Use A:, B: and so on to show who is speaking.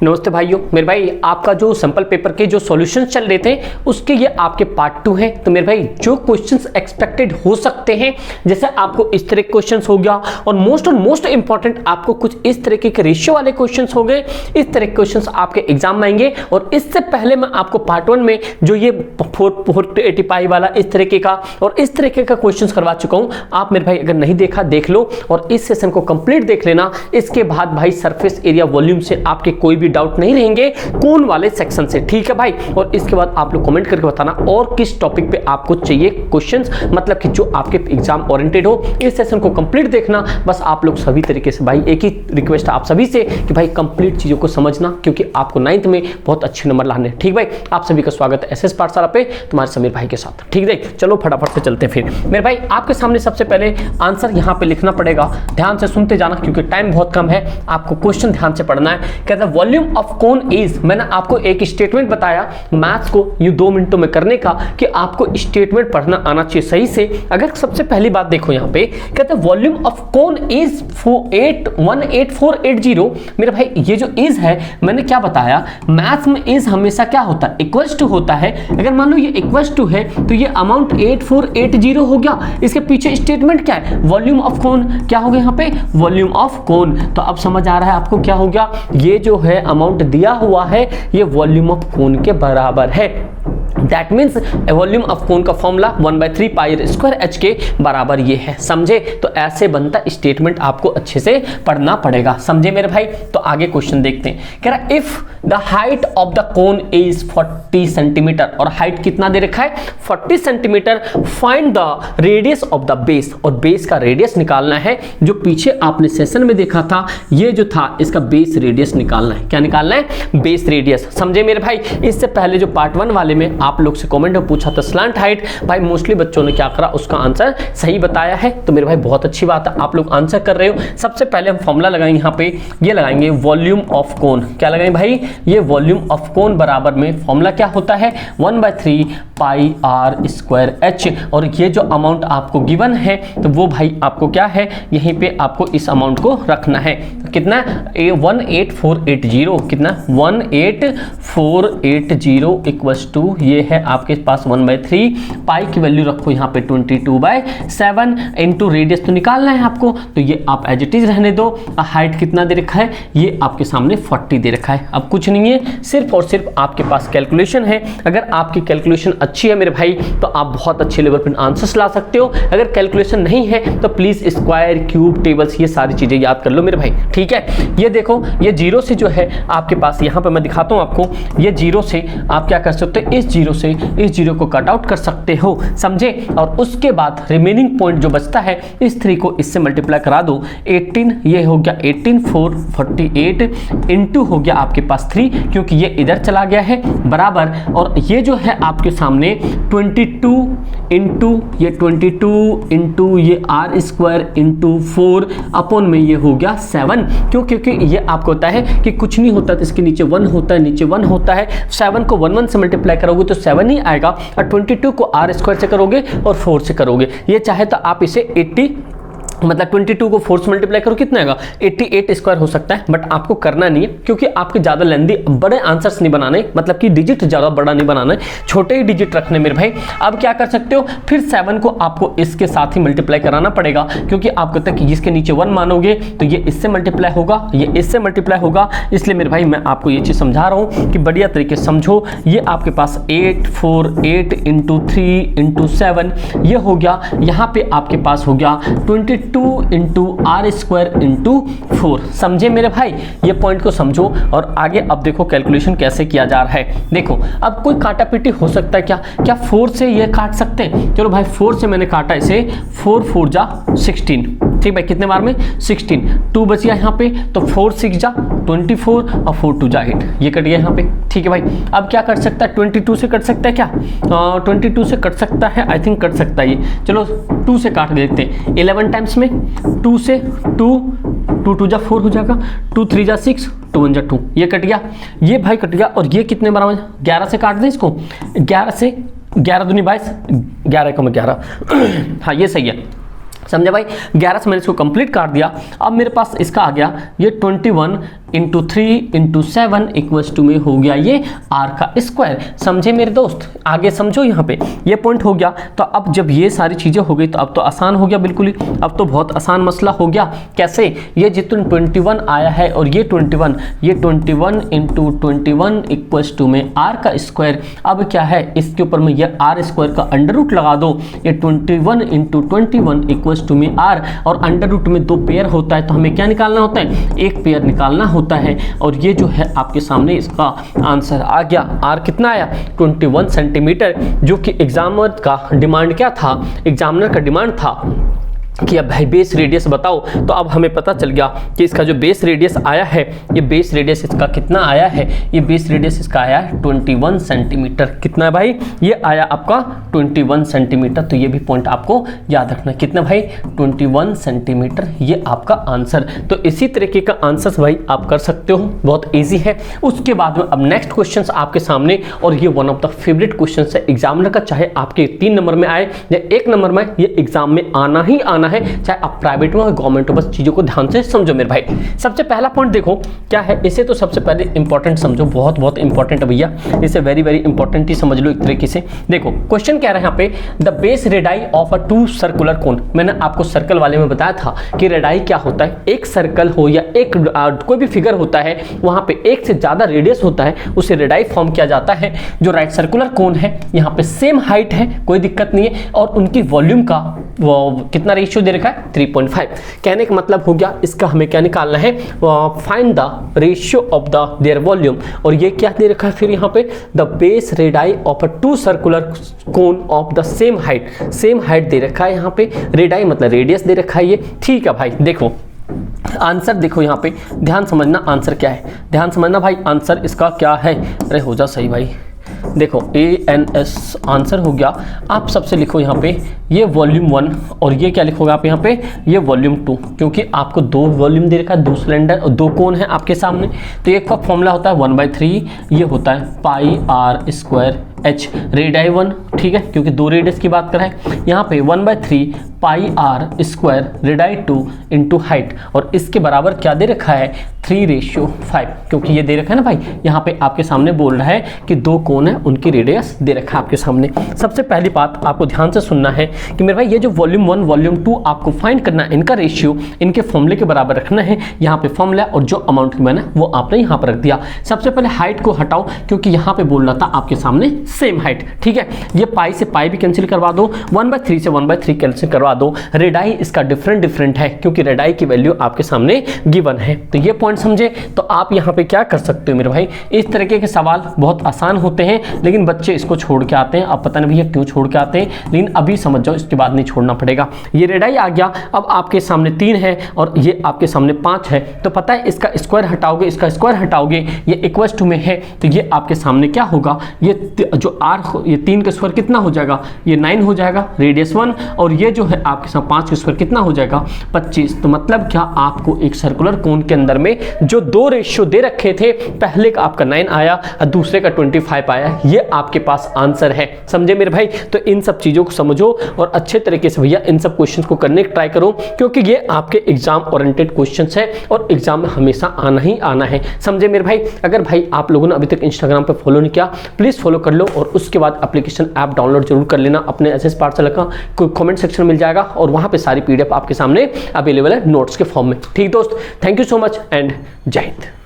A: नमस्ते भाइयों। मेरे भाई आपका जो सिंपल पेपर के जो सॉल्यूशंस चल रहे थे उसके ये आपके पार्ट 2 है। तो मेरे भाई जो क्वेश्चंस एक्सपेक्टेड हो सकते हैं, जैसे आपको इस तरह के क्वेश्चंस हो गया और मोस्ट इंपॉर्टेंट आपको कुछ इस तरीके के रेशियो वाले क्वेश्चंस हो गए, इस तरह के क्वेश्चंस आपके एग्जाम में आएंगे। और इससे पहले मैं आपको पार्ट 1 में जो ये 485 वाला इस तरीके का और इस तरीके का क्वेश्चंस करवा चुका हूं। आप मेरे भाई अगर नहीं देखा देख लो और इस सेशन को कंप्लीट देख लेना। इसके बाद भाई सरफेस एरिया वॉल्यूम से आपके कोई भी डाउट नहीं रहेंगे कौन वाले सेक्शन से, ठीक है भाई। और इसके बाद आप लोग कमेंट करके बताना और किस टॉपिक पे आपको चाहिए क्वेश्चंस, मतलब कि जो आपके एग्जाम ओरिएंटेड हो। इस सेशन को कंप्लीट देखना। बस आप लोग सभी तरीके से भाई एक ही रिक्वेस्ट आप सभी से कि भाई कंप्लीट चीजों को समझना, क्योंकि आपको 9th में बहुत अच्छे नंबर लाने। ठीक भाई, आप सभी का स्वागत है एसएस पाठशाला पे तुम्हारे समीर भाई के साथ। ठीक है, चलो फटाफट से चलते हैं। फिर मेरे भाई आपके सामने सबसे पहले आंसर यहाँ पे लिखना पड़ेगा, ध्यान से सुनते जाना क्योंकि टाइम बहुत कम है। आपको क्वेश्चन ध्यान से पढ़ना है। कहता है वॉल्यूम ऑफ कोन इज, मैंने आपको एक स्टेटमेंट बताया मैथ्स को यूं 2 मिनटों में करने का कि आपको स्टेटमेंट पढ़ना आना चाहिए सही से। अगर सबसे पहली बात देखो यहाँ पे कहते हैं वॉल्यूम ऑफ कोन इज 18480। मेरे भाई ये जो इज है मैंने क्या बताया, मैथ्स में इज हमेशा क्या होता है, इक्वल्स टू होता है। अगर मान लो ये इक्वल्स टू है तो ये अमाउंट 8480 हो गया। इसके पीछे स्टेटमेंट क्या है, वॉल्यूम ऑफ कोन क्या हो गया यहाँ पे, वॉल्यूम ऑफ कोन। तो अब समझ आ रहा है आपको क्या हो गया, ये जो है अमाउंट दिया हुआ है ये वॉल्यूम ऑफ कोन के बराबर है। That means volume of cone का फॉर्मूला 1/3 पाई स्क्वायर h के बराबर ये है। समझे? तो ऐसे बनता स्टेटमेंट, आपको अच्छे से पढ़ना पड़ेगा। समझे मेरे भाई? तो आगे क्वेश्चन देखते हैं। कह रहा if the height of the cone is 40 centimetre, और हाइट कितना दे रखा है 40 centimetre, find the radius of the base, और बेस का रेडियस निकालना है। जो पीछे आपने सेशन में देखा था ये जो था इसका बेस रेडियस निकालना है। क्या निकालना है? Base radius. समझे मेरे भाई? इससे पहले जो पार्ट 1 वाले में आप लोग से कमेंट में पूछा था स्लैंट हाइट, भाई मोस्टली बच्चों ने क्या करा उसका आंसर सही बताया है। तो मेरे भाई बहुत अच्छी बात है, आप लोग आंसर कर रहे हो। सबसे पहले हम फॉर्मूला लगाएंगे यहाँ पे, ये लगाएंगे वॉल्यूम ऑफ कोन। क्या लगाएंगे भाई? ये वॉल्यूम ऑफ कोन बराबर में फॉर्मूला क्या होता है 1/3 पाई r स्क्वायर h। और ये जो अमाउंट आपको गिवन है तो वो भाई आपको क्या है, यहीं पे आपको इस अमाउंट को रखना है। तो कितना 18480, कितना 18480 इक्वल्स टू ये है आपके पास 1/3 पाई की वैल्यू रखो यहाँ पे 22/7 इंटू रेडियस तो निकालना है आपको, तो ये आप एज इट इज रहने दो। हाइट कितना दे रखा है, ये आपके सामने 40 दे रखा है। अब कुछ नहीं है, सिर्फ और सिर्फ आपके पास कैलकुलेशन है। अगर आपकी कैलकुलेशन अच्छी है मेरे भाई तो आप बहुत अच्छे लेवल पर आंसर्स ला सकते हो। अगर कैलकुलेशन नहीं है तो प्लीज स्क्वायर, क्यूब, टेबल्स ये सारी चीजें याद कर लो मेरे भाई। ठीक है, ये देखो ये जीरो से जो है आपके पास यहाँ पे मैं दिखाता हूँ आपको, ये जीरो से आप क्या कर सकते हो, इस जीरो से इस जीरो को कट आउट कर सकते हो। समझे? और उसके बाद रिमेनिंग पॉइंट जो बचता है इस 3 को इससे मल्टीप्लाई करा दो। 18 ये हो गया 18 4 48 इंटू हो गया आपके पास 3 क्योंकि ये इधर चला गया है बराबर। और ये जो है आपके सामने 22 इंटू ये 22 इंटू ये r स्क्वायर इंटू 4 अपॉन में ये हो गया 7। क्यों? क्योंकि ये आपको होता है कि कुछ नहीं होता तो इसके नीचे 1 होता है, नीचे 1 होता है। 7 को 1 से मल्टीप्लाई करोगे तो 7 ही आएगा, और 22 को r स्क्वायर से करोगे और 4 से करोगे। ये चाहे तो आप इसे 80 मतलब 22 को 4 से मल्टीप्लाई करो कितना आएगा 88 स्क्वायर हो सकता है, बट आपको करना नहीं है क्योंकि आपके ज़्यादा लेंदी बड़े आंसर्स नहीं बनाने, मतलब कि डिजिट ज़्यादा बड़ा नहीं बनाना है, छोटे ही डिजिट रखने मेरे भाई। अब क्या कर सकते हो, फिर 7 को आपको इसके साथ ही मल्टीप्लाई कराना पड़ेगा क्योंकि आप कहते हैं कि जिसके नीचे 1 मानोगे तो ये इससे मल्टीप्लाई होगा, ये इससे मल्टीप्लाई होगा। इसलिए मेरे भाई मैं आपको ये चीज़ समझा रहा हूँ कि बढ़िया तरीके से समझो। ये आपके पास 848 इंटू 3 इंटू 7 ये हो गया, यहाँ पे आपके पास हो गया 22 इंटू r स्क्वायर इंटू 4। समझे मेरे भाई? ये पॉइंट को समझो और आगे अब देखो कैलकुलेशन कैसे किया जा रहा है। देखो अब कोई काटा पीटी हो सकता है, क्या 4 से ये काट सकते हैं? चलो भाई 4 से मैंने काटा इसे, 4 4 जा 16। ठीक भाई, कितने बार में 16, 2 बच गया यहाँ पे, तो 4 6 जा 24 और 4 2 जा 8, ये कट गया यहाँ पे। ठीक है भाई, अब क्या कर सकता है, 22 से कट सकता है क्या? 22 से कट सकता है, आई थिंक कट सकता है ये। चलो 2 से काट देते हैं 11 टाइम्स में, 2 से 2 2 जा 4 हो जाएगा, 2 3 जा 6, 2 1 जा 2, ये कट गया, ये भाई कट गया। और ये कितने बार में 11 से काट दें इसको, 11 से 11 दूनी 22, 11 को 11 हाँ ये सही है। समझे भाई। 11 से मैंने इसको कंप्लीट कर दिया। अब मेरे पास इसका आ गया ये 21 इंटू 3 इंटू 7 इक्वल्स टू में हो गया ये आर का स्क्वायर। समझे मेरे दोस्त, आगे समझो, यहाँ पे ये पॉइंट हो गया। तो अब जब ये सारी चीज़ें हो गई तो अब तो आसान हो गया बिल्कुल ही, अब तो बहुत आसान मसला हो गया। कैसे, ये जितना 21 आया है और ये 21 इंटू 21 इक्वल्स टू में आर का स्क्वायर। अब क्या है, इसके ऊपर में ये आर स्क्वायर का अंडर रूट लगा दो। ये 21 इंटू 21 इक्वल्स टू में आर, और अंडर रूट में 2 पेयर होता है तो हमें क्या निकालना होता है, 1 पेयर निकालना होता है। और ये जो है आपके सामने इसका आंसर आ गया। आर कितना आया, 21 सेंटीमीटर, जो कि एग्जामिनर का डिमांड क्या था, एग्जामिनर का डिमांड था कि अब भाई बेस रेडियस बताओ। तो अब हमें पता चल गया कि इसका जो बेस रेडियस आया है, ये बेस रेडियस इसका कितना आया है, ये बेस रेडियस इसका आया है 21 सेंटीमीटर। कितना है भाई, ये आया आपका 21 सेंटीमीटर। तो ये भी पॉइंट आपको याद रखना, कितना भाई, 21 सेंटीमीटर, ये आपका आंसर। तो इसी तरीके का आंसर भाई आप कर सकते हो, बहुत ईजी है। उसके बाद में अब नेक्स्ट क्वेश्चन आपके सामने, और ये one of the favourite question है एग्जामिनर का, चाहे आपके 3 नंबर में आए या 1 नंबर में, ये एग्जाम में आना ही आना है, चाहे आप प्राइवेट में हो गवर्नमेंट में। बस चीजों को ध्यान से समझो मेरे भाई। सबसे पहला पॉइंट देखो क्या है, इसे तो सबसे पहले इंपॉर्टेंट समझो, बहुत बहुत इंपॉर्टेंट है भैया, इसे वेरी वेरी इंपॉर्टेंट ही समझ लो एक तरीके से। देखो क्वेश्चन कह रहा है यहाँ पे, the base radii of a 2 circular कोन। मैंने आपको सर्कल वाले में बताया था कि रेडाई क्या होता है, एक सर्कल हो या एक कोई भी फिगर होता है, वहां पे एक से ज्यादा रेडियस होता है, उसे रेडाई फॉर्म किया जाता है। जो राइट सर्कुलर कोन है, यहाँ पे सेम हाइट है, कोई दिक्कत नहीं है, और उनकी वॉल्यूम का कितना रेशियो दे रखा है, 3.5। कहने का मतलब हो गया, इसका हमें क्या निकालना है, find the ratio of the their volume. और ये क्या दे रखा है फिर यहाँ पे, the base radii of a 2 circular cone of the same height दे रखा है। यहाँ पे रेडाई मतलब रेडियस दे रखा है ये, ठीक है भाई। देखो आंसर देखो यहाँ पे, ध्यान समझना आंसर क्या है, ध्यान समझना भाई, आंसर इसका क्या है। अरे हो जा सही भाई, देखो ANS आंसर हो गया। आप सबसे लिखो यहाँ पे ये वॉल्यूम 1, और ये क्या लिखोगे आप यहाँ पे, ये वॉल्यूम 2, क्योंकि आपको 2 वॉल्यूम दे रखा है, 2 सिलेंडर और 2 कोन है आपके सामने। तो एक का फॉर्मूला होता है 1/3, ये होता है पाई r स्क्वायर h रेडाई 1, ठीक है, क्योंकि 2 रेडियस की बात कर रहा है। यहाँ पे 1/3 पाई r square radii 2 into height, और इसके बराबर क्या दे रखा है, 3:5, क्योंकि ये दे रखा है ना भाई, यहाँ पे आपके सामने बोल रहा है कि 2 कोन है, उनकी रेडियस दे रखा है आपके सामने। सबसे पहली बात आपको ध्यान से सुनना है कि मेरे भाई ये जो वॉल्यूम 1 वॉल्यूम 2 आपको फाइंड करना है, इनका रेशियो इनके फॉर्मूले के बराबर रखना है। यहाँ पे फॉर्मूला और जो अमाउंट की मैंने वो आपने यहाँ पर रख दिया। सबसे पहले हाइट को हटाओ, क्योंकि यहाँ पे बोल रहा था आपके सामने सेम हाइट, ठीक है। ये पाई से पाई भी कैंसिल करवा दो, 1/3 से 1/3 कैंसिल करवा दो। रेडाई इसका डिफरेंट है, क्योंकि रेडाई की वैल्यू आपके सामने गिवन है। तो ये पॉइंट समझे। तो आप यहाँ पे क्या कर सकते हो मेरे भाई, इस तरीके के सवाल बहुत आसान होते हैं, लेकिन बच्चे इसको छोड़ के आते हैं। अब पता नहीं भैया क्यों छोड़ के आते हैं, लेकिन अभी समझ जाओ, इसके बाद नहीं छोड़ना पड़ेगा। ये रेडाई आ गया। अब आपके सामने 3 है और ये आपके सामने 5 है, तो पता है इसका स्क्वायर हटाओगे, इसका स्क्वायर हटाओगे, ये इक्वल्स टू में है, तो ये आपके सामने क्या होगा, ये जो आर, ये 3 का स्क्वायर कितना हो जाएगा, ये 9 हो जाएगा, रेडियस 1, और ये जो है आपके साथ 5 का स्क्वायर कितना हो जाएगा, 25। तो मतलब क्या, आपको एक सर्कुलर कोन के अंदर में जो 2 रेशियो दे रखे थे, पहले का आपका 9 आया और दूसरे का 25 आया, ये आपके पास आंसर है। समझे मेरे भाई। तो इन सब चीजों को समझो और अच्छे तरीके से भैया इन सब क्वेश्चंस को करने की ट्राई करो, क्योंकि ये आपके एग्जाम ओरिएंटेड क्वेश्चंस है और एग्जाम में हमेशा आना ही आना है। समझे मेरे भाई। अगर भाई आप लोगों ने अभी तक इंस्टाग्राम पे फॉलो नहीं किया, प्लीज फॉलो कर लो, और उसके बाद एप्लीकेशन ऐप डाउनलोड जरूर कर लेना। अपने एसएस पाठशाला का कमेंट सेक्शन मिल जाएगा, और वहां पे सारी PDF आपके सामने अवेलेबल है नोट्स के फॉर्म में। ठीक दोस्त, thank you so much and जय हिंद।